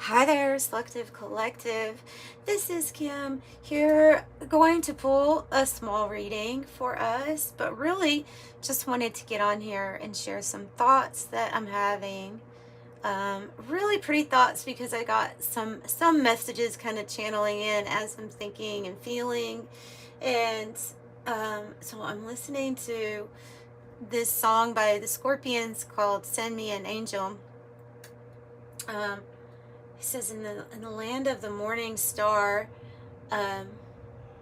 Hi there, Selective Collective. This is Kim here, going to pull a small reading for us, but really just wanted to get on here and share some thoughts that I'm having. Really pretty thoughts because I got some messages kind of channeling in as I'm thinking and feeling, and so I'm listening to this song by the Scorpions called "Send Me an Angel." Um, He says, in the land of the morning star, um,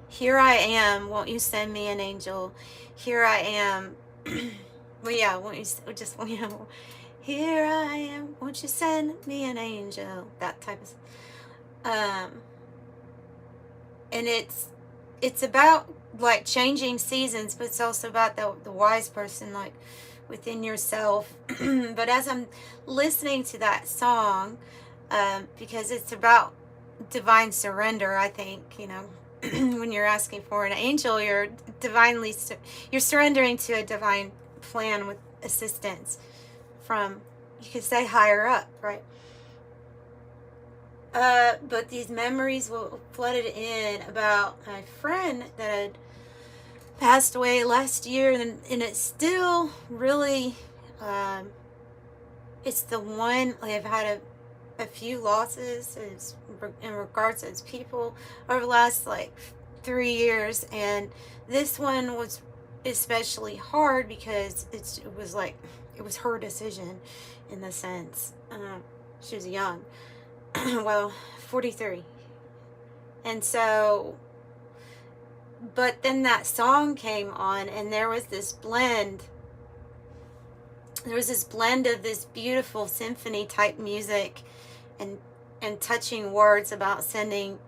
here I am. Won't you send me an angel? Here I am. Well, yeah. Won't you just here I am. Won't you send me an angel? That type of. And it's about like changing seasons, but it's also about the wise person, like within yourself. But as I'm listening to that song, because it's about divine surrender, I think, when you're asking for an angel, you're you're surrendering to a divine plan with assistance from, you could say, higher up, right? But these memories flooded in about my friend that had passed away last year, and it's still really, it's the one, like, I've had a few losses in regards to people over the last like 3 years, and this one was especially hard because it was her decision, in the sense, she was young, well, 43, and so, but then that song came on, and there was this blend of this beautiful symphony type music, and touching words about sending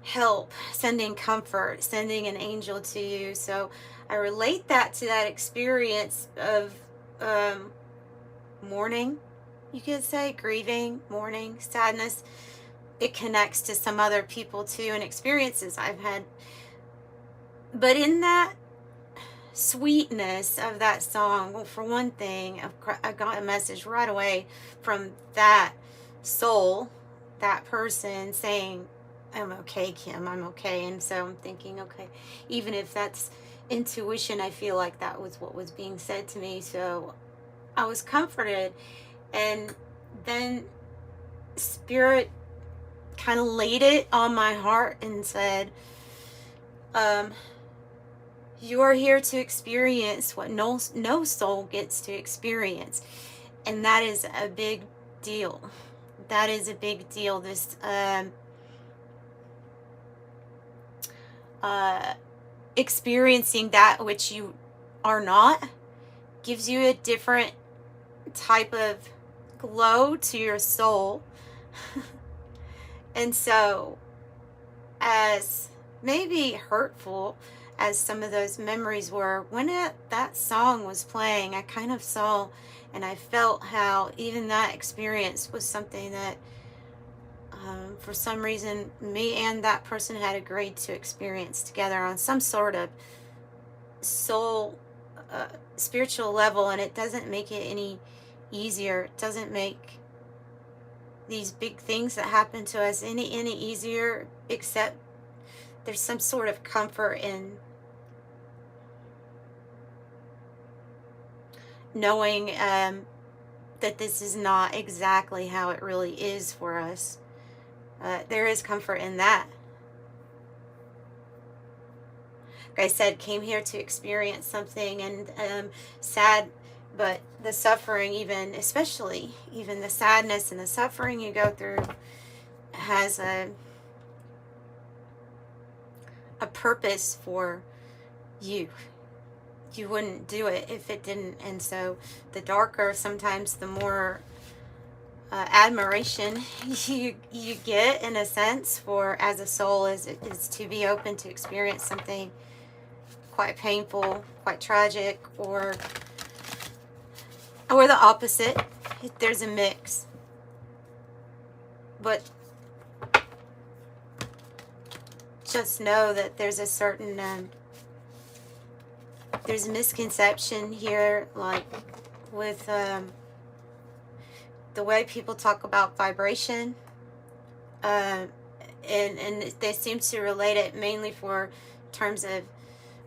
help, sending comfort, sending an angel to you. So I relate that to that experience of mourning, you could say, grieving, mourning, sadness. It connects to some other people too, and experiences I've had. But in that sweetness of that song, well, for one thing, I got a message right away from that soul, that person, saying, I'm okay, Kim, I'm okay. And so I'm thinking, okay, even if that's intuition, I feel like that was what was being said to me. So I was comforted. And then Spirit kind of laid it on my heart and said, you are here to experience what no soul gets to experience. And that is a big deal. That is a big deal. This experiencing that which you are not gives you a different type of glow to your soul. And so, as maybe hurtful as some of those memories were, when that song was playing, I kind of saw and I felt how even that experience was something that, for some reason, me and that person had agreed to experience together on some sort of soul, spiritual level. And it doesn't make it any easier. It doesn't make these big things that happen to us any easier, except there's some sort of comfort in knowing that this is not exactly how it really is for us. There is comfort in that. Like I said, came here to experience something, and sad, but the suffering, especially the sadness and the suffering you go through, has a purpose for you. You wouldn't do it if it didn't. And so the darker, sometimes the more admiration you get, in a sense, for, as a soul, is to be open to experience something quite painful, quite tragic, or the opposite. There's a mix. But just know that there's a certain there's a misconception here, like with the way people talk about vibration and they seem to relate it mainly for terms of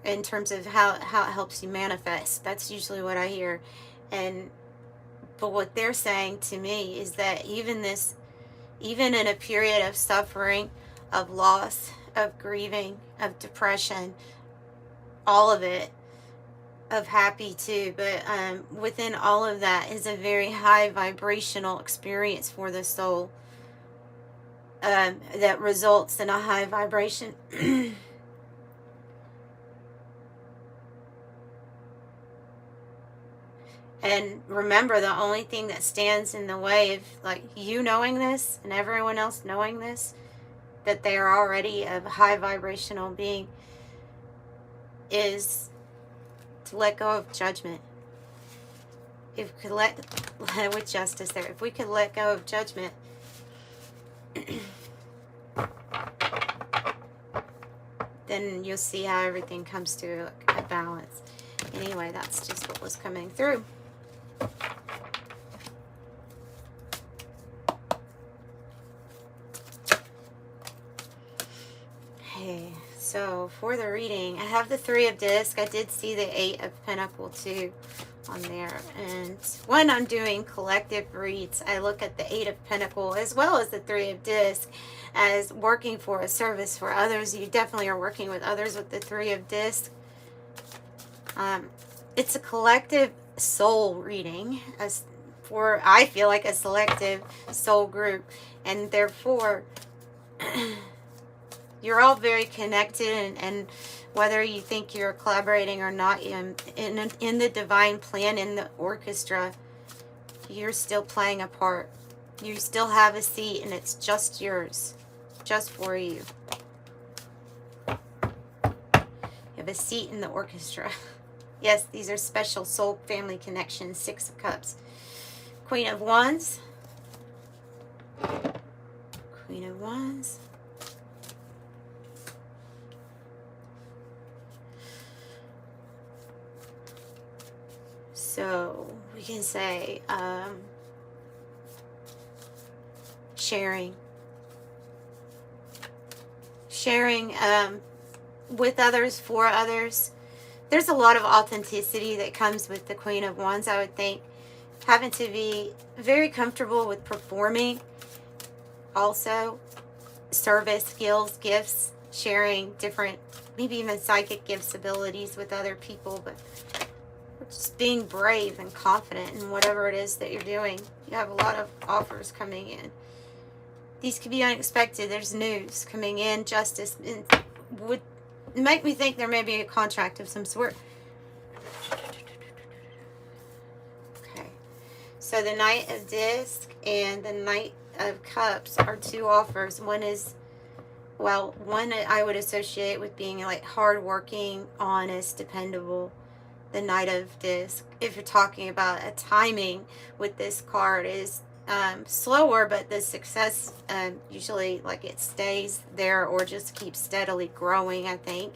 in terms of how it helps you manifest. That's usually what I hear. And but what they're saying to me is that even in a period of suffering, of loss, of grieving, of depression, all of it, of happy too, but within all of that is a very high vibrational experience for the soul, that results in a high vibration. And remember, the only thing that stands in the way of like you knowing this and everyone else knowing this, that they are already a high vibrational being, is to let go of judgment. If we could let with justice there, if we could let go of judgment, then you'll see how everything comes to a balance. Anyway, that's just what was coming through. Okay, so for the reading, I have the 3 of disc. I did see the 8 of pentacle too on there. And when I'm doing collective reads, I look at the 8 of pentacle as well as the 3 of disc as working for a service for others. You definitely are working with others with the 3 of disc. It's a collective soul reading, as for, I feel like, a selective soul group, and therefore you're all very connected, and whether you think you're collaborating or not in the divine plan, in the orchestra, you're still playing a part. You still have a seat, and it's just yours, just for you. You have a seat in the orchestra. Yes, these are special soul family connections. 6 of Cups. Queen of Wands. Queen of Wands. So we can say sharing with others, for others. There's a lot of authenticity that comes with the Queen of Wands, I would think. Having to be very comfortable with performing. Also, service skills, gifts, sharing different, maybe even psychic gifts, abilities with other people, but just being brave and confident in whatever it is that you're doing. You have a lot of offers coming in. These could be unexpected. There's news coming in, justice, and would make me think there may be a contract of some sort. Okay. So the Knight of Disc and the Knight of Cups are 2 offers. One is, well, one I would associate with being like hardworking, honest, dependable. The Knight of Disc, if you're talking about a timing with this card, is slower, but the success usually, like, it stays there or just keeps steadily growing, I think.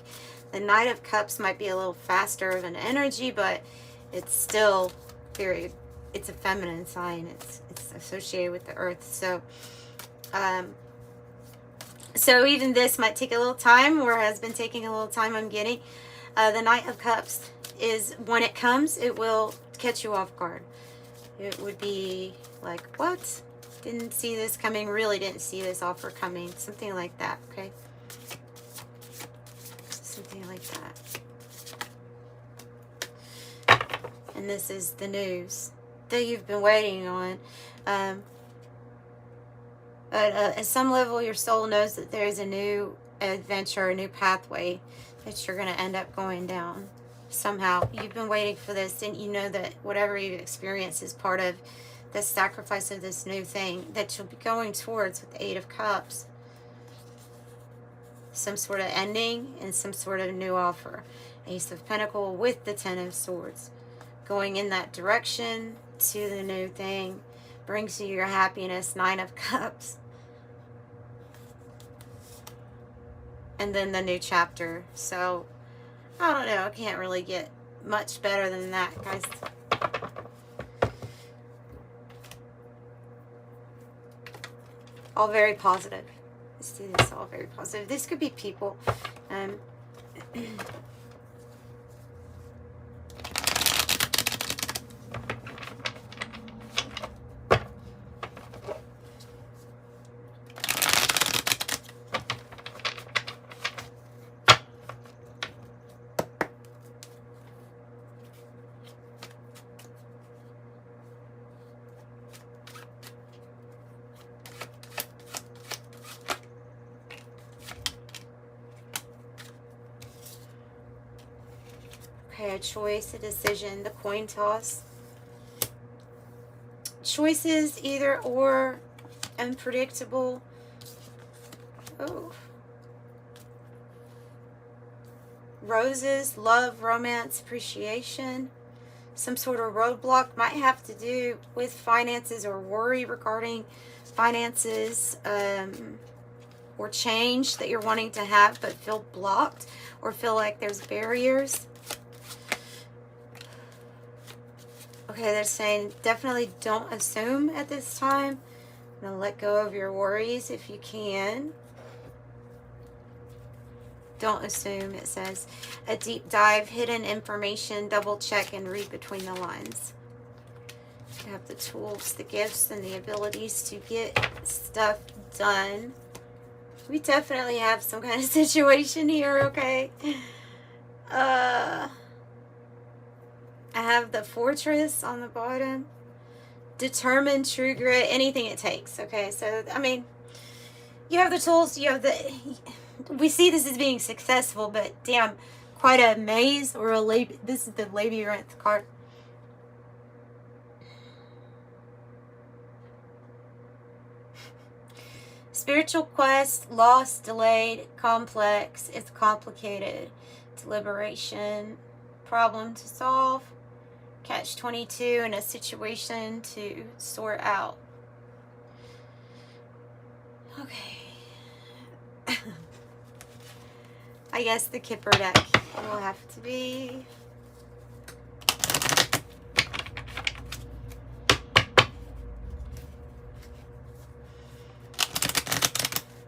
The Knight of Cups might be a little faster of an energy, but it's still very, it's a feminine sign. It's associated with the earth. So so even this might take a little time, or has been taking a little time, I'm getting. The Knight of Cups is, when it comes, it will catch you off guard. It would be like, what? Didn't see this coming, really didn't see this offer coming. Something like that, okay? Something like that. And this is the news that you've been waiting on. At some level, your soul knows that there is a new adventure, a new pathway that you're going to end up going down. Somehow you've been waiting for this, and you know that whatever you've experienced is part of the sacrifice of this new thing that you'll be going towards with the 8 of Cups. Some sort of ending and some sort of new offer. Ace of Pentacles with the 10 of Swords. Going in that direction to the new thing brings you your happiness. 9 of Cups. And then the new chapter. So I don't know. I can't really get much better than that, guys. All very positive. Let's do this all very positive. This could be people. Okay, a choice, a decision, the coin toss. Choices, either or, unpredictable. Oh. Roses, love, romance, appreciation. Some sort of roadblock might have to do with finances or worry regarding finances, or change that you're wanting to have but feel blocked or feel like there's barriers. Okay, they're saying definitely don't assume at this time. I'm going to let go of your worries if you can. Don't assume, it says. A deep dive, hidden information, double check and read between the lines. You have the tools, the gifts, and the abilities to get stuff done. We definitely have some kind of situation here, okay? I have the fortress on the bottom. Determined, true grit, anything it takes. Okay, so, I mean, you have the tools, you have the... We see this as being successful, but damn, quite a maze or a... This is the labyrinth card. Spiritual quest, lost, delayed, complex, it's complicated. Deliberation, problem to solve. Catch-22 in a situation to sort out. Okay. I guess the Kipper deck will have to be.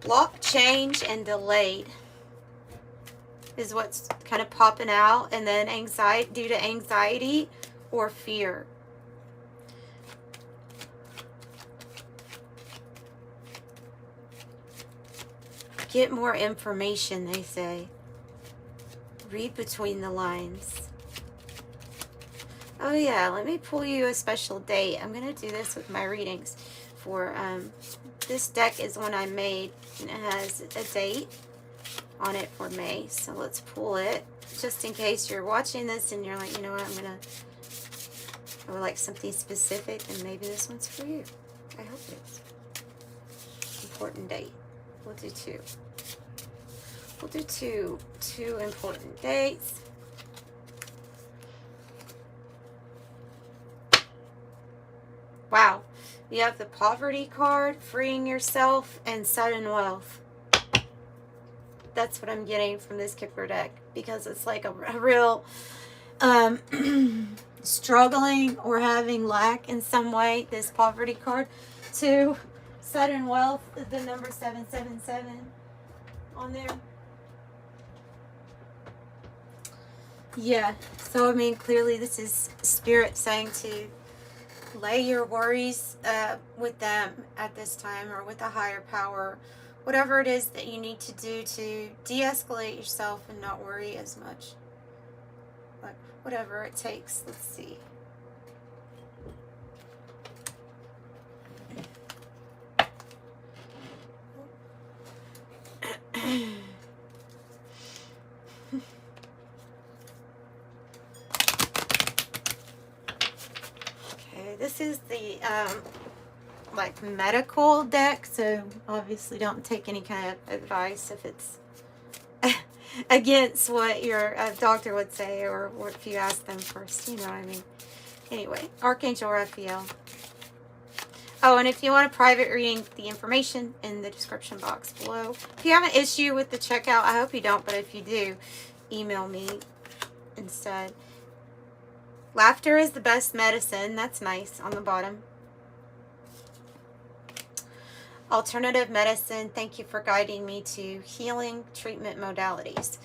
Block, change, and delayed is what's kind of popping out. And then anxiety, due to anxiety or fear. Get more information, they say. Read between the lines. Oh yeah, let me pull you a special date. I'm going to do this with my readings. For this deck is one I made, and it has a date on it for May. So let's pull it, just in case you're watching this and you're like, you know what, I would like something specific, and maybe this one's for you. I hope it is. Important date. We'll do two. We'll do two important dates. Wow. You have the poverty card, freeing yourself, and sudden wealth. That's what I'm getting from this Kipper deck, because it's like a real struggling or having lack in some way, this poverty card. To sudden wealth, the number 777 on there. Yeah, so I mean, clearly this is Spirit saying to lay your worries with them at this time, or with a higher power, whatever it is that you need to do to de-escalate yourself and not worry as much. But whatever it takes. Let's see. This is the like medical deck, so obviously don't take any kind of advice if it's against what your doctor would say, or if you ask them first, you know what I mean. Anyway, Archangel Raphael. Oh, and if you want a private reading, the information in the description box below. If you have an issue with the checkout, I hope you don't, but if you do, email me instead. Laughter is the best medicine. That's nice on the bottom. Alternative medicine, thank you for guiding me to healing treatment modalities,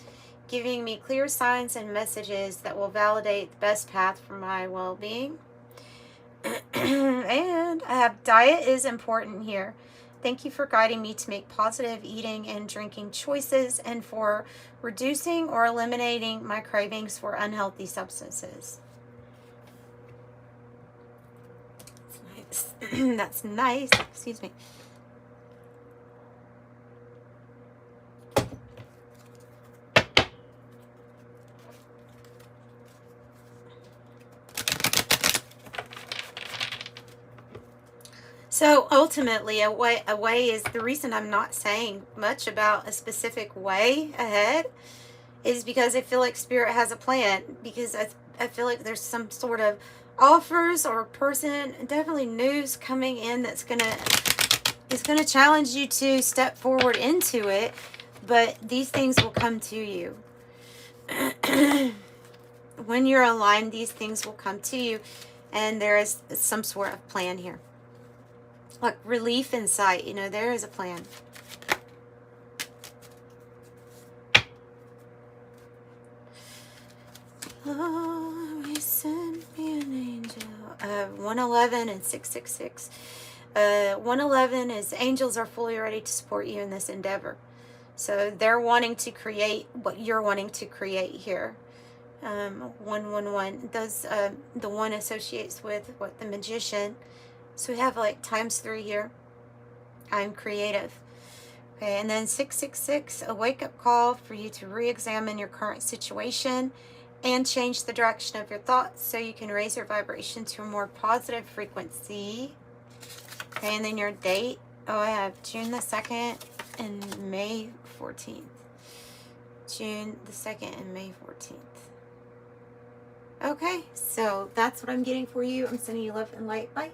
giving me clear signs and messages that will validate the best path for my well-being. And I have diet is important here. Thank you for guiding me to make positive eating and drinking choices and for reducing or eliminating my cravings for unhealthy substances. That's nice. That's nice. Excuse me. So ultimately, a way is the reason I'm not saying much about a specific way ahead is because I feel like Spirit has a plan, because I feel like there's some sort of offers or person, definitely news coming in that's is gonna challenge you to step forward into it, but these things will come to you. When you're aligned, these things will come to you, and there is some sort of plan here. Like relief in sight, you know, there is a plan. Oh, send me an angel. 111 and 666. 111 is angels are fully ready to support you in this endeavor. So they're wanting to create what you're wanting to create here. 111 does the one associates with what the magician. So we have like ×3 here. I'm creative. Okay, and then 666, a wake-up call for you to re-examine your current situation and change the direction of your thoughts so you can raise your vibration to a more positive frequency. Okay, and then your date. Oh, I have June the 2nd and May 14th. June the 2nd and May 14th. Okay, so that's what I'm getting for you. I'm sending you love and light. Bye.